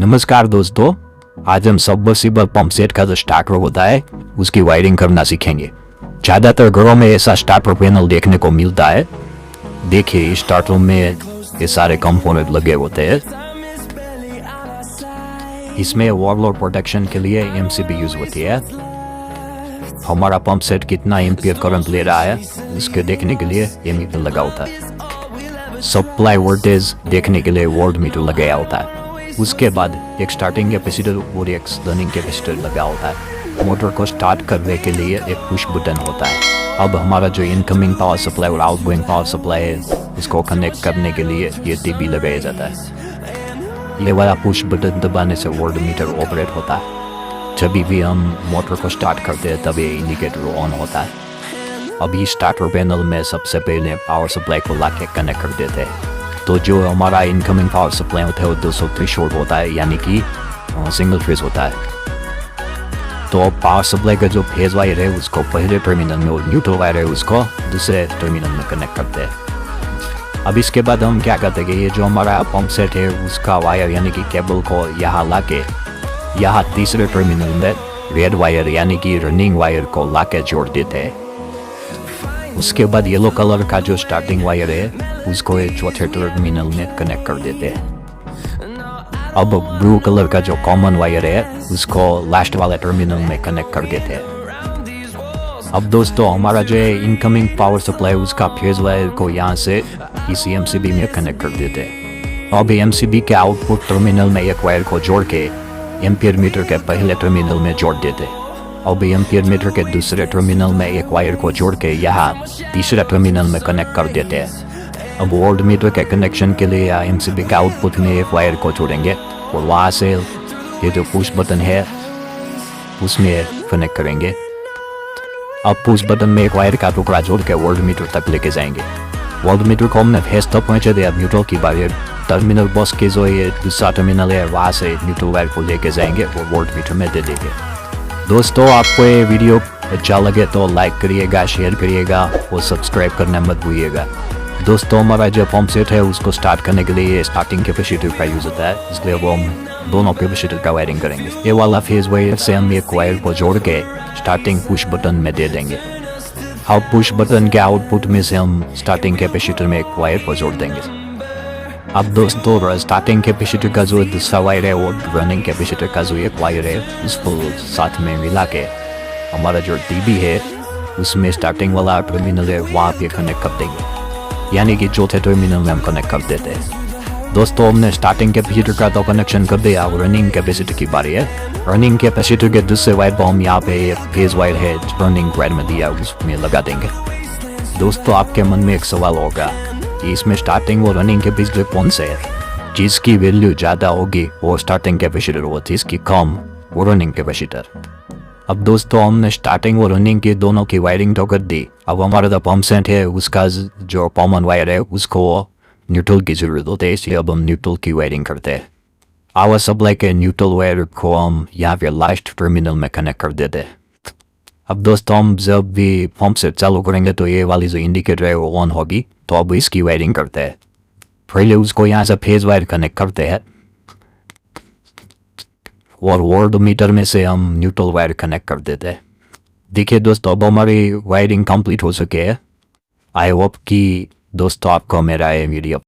नमस्कार दोस्तों, आज हम सबमर्सिबल पंप सेट का जो स्टार्टर होता है उसकी वायरिंग करना सीखेंगे। ज़्यादातर घरों में ऐसा स्टार्टर पैनल देखने को मिलता है। देखिए इस स्टार्टर में ये सारे कंपोनेंट लगे होते हैं। इसमें ओवरलोड प्रोटेक्शन के लिए एमसीबी यूज होती है। हमारा पंप सेट कितना एम्पियर करंट ले रहा है इसके देखने के लिए ये मीटर लगा होता है। सप्लाई वोल्टेज देखने के लिए वोल्ट मीटर लगाया होता है। उसके बाद एक स्टार्टिंग कैपेसिटर और एक रनिंग कैपेसिटर लगा होता है। मोटर को स्टार्ट करने के लिए एक पुश बटन होता है। अब हमारा जो इनकमिंग पावर सप्लाई और आउटगोइंग पावर सप्लाई है इसको कनेक्ट करने के लिए ये टीबी लगाया जाता है। ये वाला पुश बटन दबाने से वोल्ट मीटर ऑपरेट होता है। जब भी हम मोटर को स्टार्ट करते हैं तब ये इंडिकेटर ऑन होता है। अभी स्टार्टर पैनल में सबसे पहले पावर सप्लाई को लाके कनेक्ट कर देते हैं। तो जो हमारा इनकमिंग पावर सप्लाई होता है वो 200 थ्रेशोल्ड होता है, यानी कि सिंगल फेज होता है। तो पावर सप्लाई का जो फेज वायर है उसको पहले टर्मिनल में और न्यूट्रल वायर है उसको दूसरे टर्मिनल में कनेक्ट करते हैं। अब इसके बाद हम क्या करते हैं कि ये जो हमारा पंप सेट है उसका वायर यानी कि केबल को यहाँ लाके यहाँ तीसरे टर्मिनल में रेड वायर यानी कि रनिंग वायर को लाके जोड़ देते हैं। उसके बाद येलो कलर का जो स्टार्टिंग वायर है उसको एक चौथे टर्मिनल में कनेक्ट कर देते हैं। अब ब्लू कलर का जो कॉमन वायर है उसको लास्ट वाले टर्मिनल में कनेक्ट कर देते हैं। अब दोस्तों हमारा जो है इनकमिंग पावर सप्लाई उसका फेज वायर को यहाँ से इसी एमसीबी में कनेक्ट कर देते हैं। अब एमसीबी के आउटपुट टर्मिनल में एक वायर को जोड़ के एम्पियर मीटर के पहले टर्मिनल में जोड़ देते हैं। अब एम्पियर मीटर के दूसरे टर्मिनल में एक वायर को जोड़ के यहाँ तीसरे टर्मिनल में कनेक्ट कर देते हैं। अब वोल्ट मीटर के कनेक्शन के लिए एमसीबी के आउटपुट में एक वायर को जोड़ेंगे और वहाँ से ये जो पुश बटन है उसमें कनेक्ट करेंगे। अब पुश बटन में एक वायर का टुकड़ा जोड़ के वोल्ट मीटर तक लेके जाएंगे। वोल्ट मीटर को हमने फेस तक पहुँचे दिया। न्यूट्रल की बारी टर्मिनल बस के जो ये दूसरा टर्मिनल है वहाँ से न्यूट्रल वायर को लेके जाएंगे और वोल्ट मीटर में दे देंगे। दोस्तों आपको ये वीडियो अच्छा लगे तो लाइक करिएगा, शेयर करिएगा और सब्सक्राइब करना मत भूलिएगा। दोस्तों हमारा जो पंप सेट है उसको स्टार्ट करने के लिए स्टार्टिंग कैपेसिटर का यूज़ होता है, इसलिए वो हम दोनों कैपेसिटर का वायरिंग करेंगे। ये वाला फेज वायर से हम एक वायर को जोड़ के स्टार्टिंग पुश बटन में दे देंगे। अब पुश बटन के आउटपुट में से हम स्टार्टिंग कैपेसिटर में एक वायर को जोड़ देंगे। अब दोस्तों स्टार्टिंग कैपेसिटर का जो दूसरा वायर है और रनिंग कैपेसिटर का जो एक वायर है उसको साथ में मिला के हमारा जो टीबी है उसमें स्टार्टिंग वाला टर्मिनल है वहाँ पे कनेक्ट कर देंगे, यानी कि चौथे टर्मिनल में हम कनेक्ट कर देते हैं। दोस्तों हमने स्टार्टिंग कैपेसिटर का तो कनेक्शन कर दिया और रनिंग कैपेसिटर की बारी है। रनिंग कैपेसिटर के दूसरे वायर को हम यहाँ पे फेज वायर है रनिंग वायर में दिया उसमें लगा देंगे। दोस्तों आपके मन में एक सवाल होगा कि इसमें स्टार्टिंग और रनिंग के बीच जो कौन से है, जिसकी वैल्यू ज़्यादा होगी वो स्टार्टिंग कैपेसिटर होती है, जिसकी कम वो रनिंग कैपेसिटर। अब दोस्तों हमने स्टार्टिंग और रनिंग की दोनों की वायरिंग तो कर दी। अब हमारा जो पंप सेट है उसका जो कॉमन वायर है उसको न्यूट्रल की जरूरत होती है, इसलिए अब हम न्यूट्रल की वायरिंग करते हैं। पावर सप्लाई के न्यूट्रल वायर को हम यहाँ पे लास्ट टर्मिनल में कनेक्ट कर देते हैं। अब दोस्तों हम जब भी पंप सेट चालू करेंगे तो ये वाली जो इंडिकेटर है वो ऑन होगी, तो अब इसकी वायरिंग करते हैं। पहले उसको यहाँ से फेज वायर कनेक्ट करते हैं और वोल्ट मीटर में से हम न्यूट्रल वायर कनेक्ट कर देते हैं। देखिए दोस्तों अब हमारी वायरिंग कंप्लीट हो सके है। आई होप कि दोस्तों आपको मेरा ये वीडियो